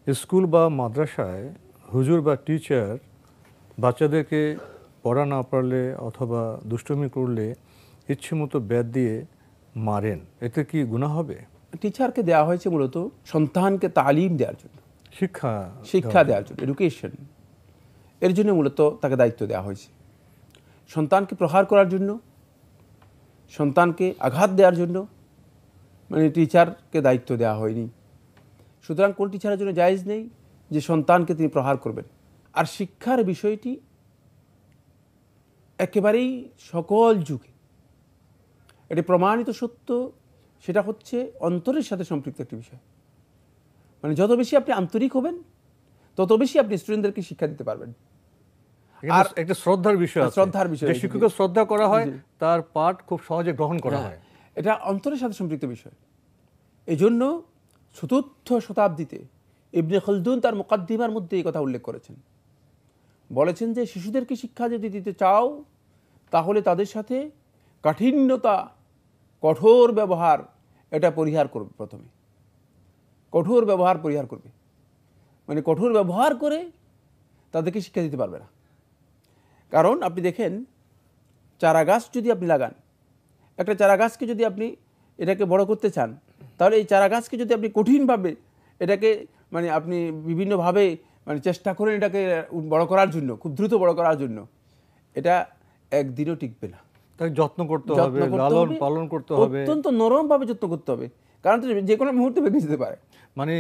School বা মাদ্রাসায় হুজুর বা টিচার বাচ্চাদেরকে পড়া না পারলে অথবা দুষ্টুমি করলে ইচ্ছে মতো ব্যাট দিয়ে মারেন, এতে কি গুনাহ হবে? টিচারকে দেওয়া হয়েছে মূলত সন্তানকে তালিম দেওয়ার জন্য, শিক্ষা দেওয়ার জন্য, এডুকেশন। এর জন্য মূলত তাকে দায়িত্ব দেওয়া হয়েছে। সন্তানকে প্রহার করার জন্য, সন্তানকে আঘাত দেওয়ার জন্য মানে টিচারকে দায়িত্ব দেওয়া হয়নি। সুতরাং কোন টিচারের জন্য জায়েজ নেই যে সন্তানকে তিনি প্রহার করবেন। আর শিক্ষার বিষয়টি একেবারেই সকল যুগে এটি প্রমাণিত সত্য, সেটা হচ্ছে অন্তরের সাথে সম্পৃক্ত একটি বিষয়। মানে যত বেশি আপনি আন্তরিক হবেন তত বেশি আপনি স্টুডেন্টদেরকে শিক্ষা দিতে পারবেন। আর একটা শ্রদ্ধার বিষয় আছে, শ্রদ্ধার বিষয়, যে শিক্ষককে শ্রদ্ধা করা হয় তার পাঠ খুব সহজে গ্রহণ করা হয়। এটা অন্তরের সাথে সম্পৃক্ত বিষয়। এই জন্য চতুর্থ শতাব্দীতে ইবনে খালদুন তার মুকাদ্দিমার মধ্যে এই কথা উল্লেখ করেছেন। বলেছেন যে শিশুদেরকে শিক্ষা যদি দিতে চাও তাহলে তাদের সাথে কাঠিন্যতা, কঠোর ব্যবহার এটা পরিহার করবে। প্রথমে কঠোর ব্যবহার পরিহার করবে, মানে কঠোর ব্যবহার করে তাদেরকে শিক্ষা দিতে পারবে না। কারণ আপনি দেখেন, চারা গাছ যদি আপনি লাগান, একটা চারা গাছকে যদি আপনি এটাকে বড় করতে চান, তাহলে এই চারা গাছকে যদি আপনি কঠিনভাবে এটাকে মানে আপনি বিভিন্নভাবে মানে চেষ্টা করেন এটাকে বড় করার জন্য, খুব দ্রুত বড় করার জন্য, এটা একদিনও টিকবে না। তাকে যত্ন করতে হবে, লালন পালন করতে হবে, অত্যন্ত নরমভাবে যত্ন করতে হবে, কারণ যে কোনো মুহূর্তে ভেঙে যেতে পারে। মানে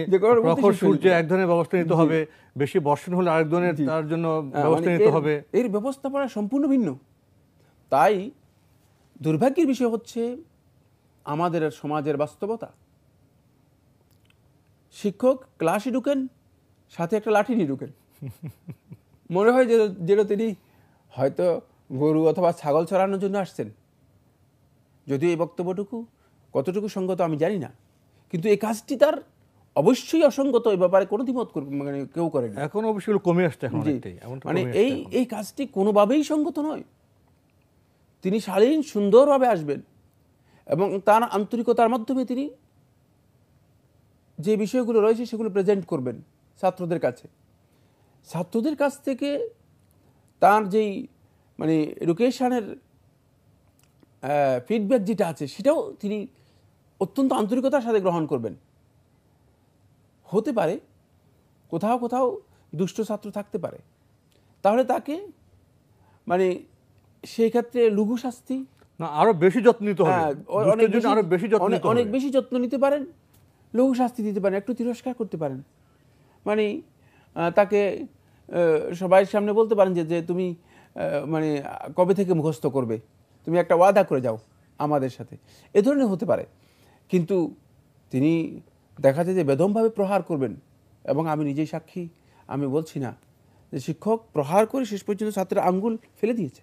প্রখর সূর্যে এক ধরনের ব্যবস্থা নিতে হবে, বেশি বর্ষণ হলে আরেক ধরনের তার জন্য ব্যবস্থা নিতে হবে। এর ব্যবস্থাপনা সম্পূর্ণ ভিন্ন। তাই দুর্ভাগ্যের বিষয় হচ্ছে আমাদের সমাজের বাস্তবতা। শিক্ষক ক্লাসে ঢুকেন, সাথে একটা লাঠি নিয়ে ঢুকেন। মনে হয় যেন তিনি হয়তো গরু অথবা ছাগল চড়ানোর জন্য আসছেন। যদিও এই বক্তব্যটুকু কতটুকু সঙ্গত আমি জানি না, কিন্তু এই কাজটি তার অবশ্যই অসঙ্গত। এই ব্যাপারে কোনো দ্বিমত মানে কেউ করেনি। এখন অবশ্যই কমে আসছে, মানে এই কাজটি কোনোভাবেই সঙ্গত নয়। তিনি শালীন সুন্দরভাবে আসবেন এবং তার আন্তরিকতার মাধ্যমে তিনি যে বিষয়গুলো রয়েছে সেগুলো প্রেজেন্ট করবেন ছাত্রদের কাছে। ছাত্রদের কাছ থেকে তার যেই মানে এডুকেশনের ফিডব্যাক যেটা আছে সেটাও তিনি অত্যন্ত আন্তরিকতার সাথে গ্রহণ করবেন। হতে পারে কোথাও কোথাও দুষ্ট ছাত্র থাকতে পারে, তাহলে তাকে মানে সেই ক্ষেত্রে লঘু শাস্তি না, আরো বেশি যত্ন নিতে হবে, অনেক বেশি যত্ন নিতে পারেন, লঘু শাস্তি দিতে পারেন, একটু তিরস্কার করতে পারেন। মানে তাকে সবাই সামনে বলতে পারেন যে তুমি মানে কবে থেকে মুখস্থ করবে, তুমি একটা ওয়াদা করে যাও আমাদের সাথে, এ ধরনের হতে পারে। কিন্তু তিনি দেখা যায় যে বেদমভাবে প্রহার করবেন। এবং আমি নিজেই সাক্ষী, আমি বলছি না যে শিক্ষক প্রহার করে শেষ পর্যন্ত ছাত্রের আঙ্গুল ফেলে দিয়েছে,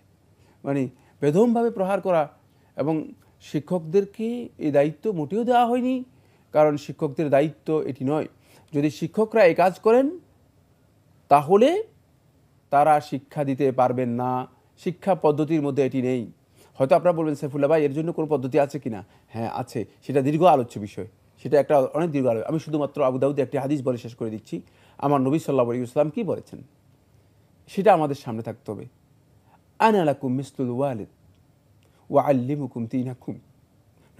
মানে বেদমভাবে প্রহার করা। এবং শিক্ষকদেরকে এই দায়িত্ব মোটেও দেওয়া হয়নি, কারণ শিক্ষকদের দায়িত্ব এটি নয়। যদি শিক্ষকরা এই কাজ করেন তাহলে তারা শিক্ষা দিতে পারবেন না, শিক্ষা পদ্ধতির মধ্যে এটি নেই। হয়তো আপনারা বলবেন সাইফুল্লাহ ভাই এর জন্য কোনো পদ্ধতি আছে কিনা? হ্যাঁ আছে, সেটা দীর্ঘ আলোচ্য বিষয়, সেটা একটা অনেক দীর্ঘ আলোচনা। আমি শুধুমাত্র আবু দাউদে একটি হাদিস বলে শেষ করে দিচ্ছি। আমার নবী সাল্লাল্লাহু আলাইহি ওয়াসাল্লাম কি বলেছেন সেটা আমাদের সামনে থাকতে হবে। আনা লাকুম মিসলুল ওয়ালিদ ওয়া আল্লিমুকুম দীনাকুম।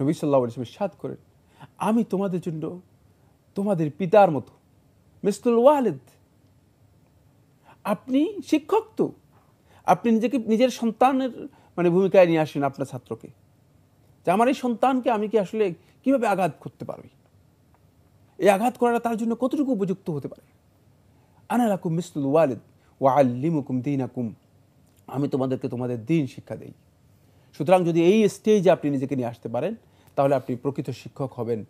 নবী সাল্লাল্লাহু আলাইহি ওয়াসাল্লাম ইরশাদ করেন, আমি তোমাদের জন্য তোমাদের পিতার মতো। মিসলুল ওয়ালিদ, আপনি শিক্ষক, তো আপনি নিজেকে নিজের সন্তানের মানে ভূমিকায় নিয়ে আসেন আপনার ছাত্রকে, যে আমার এই সন্তানকে আমি কি আসলে কিভাবে আঘাত করতে পারবি, এই আঘাত করাটা তার জন্য কতটুকু উপযুক্ত হতে পারে। আনা লাকুম মিসলুল ওয়ালিদ ওয়া আল্লিমুকুম দীনাকুম, আমি তোমাদেরকে তোমাদের দ্বীন শিক্ষা দেই। সুতরাং যদি এই স্টেজে আপনি নিজেকে নিয়ে আসতে পারেন তাহলে আপনি প্রকৃত শিক্ষক হবেন।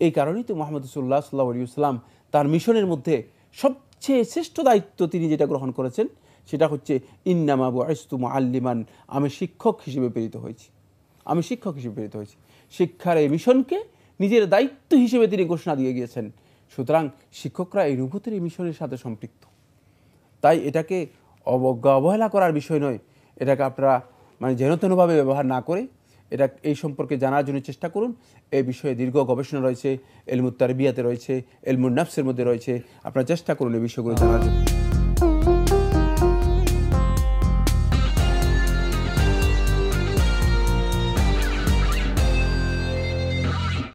এই কারণেই তো মুহাম্মদ রাসূলুল্লাহ সাল্লাল্লাহু আলাইহি ওয়াসাল্লাম তার মিশনের মধ্যে সবচেয়ে শ্রেষ্ঠ দায়িত্ব তিনি যেটা গ্রহণ করেছেন সেটা হচ্ছে ইন্নামা বুইসতু মুআল্লিমান, আমি শিক্ষক হিসেবে প্রেরিত হয়েছি, আমি শিক্ষক হিসেবে প্রেরিত হয়েছি। শিক্ষার এই মিশনকে নিজের দায়িত্ব হিসেবে তিনি ঘোষণা দিয়ে গিয়েছেন। সুতরাং শিক্ষকরা এই নবুতের এই মিশনের সাথে সম্পৃক্ত। তাই এটাকে অবজ্ঞা অবহেলা করার বিষয় নয়, এটাকে আপনারা মানে যেন তেনভাবে ব্যবহার না করে এটা এই সম্পর্কে জানার জন্য চেষ্টা করুন। এই বিষয়ে দীর্ঘ গবেষণা রয়েছে, ইলমুত তারবিয়াতে রয়েছে, ইলমুন নাফসের মধ্যে রয়েছে। আপনারা চেষ্টা করুন এই বিষয়গুলো জানার জন্য।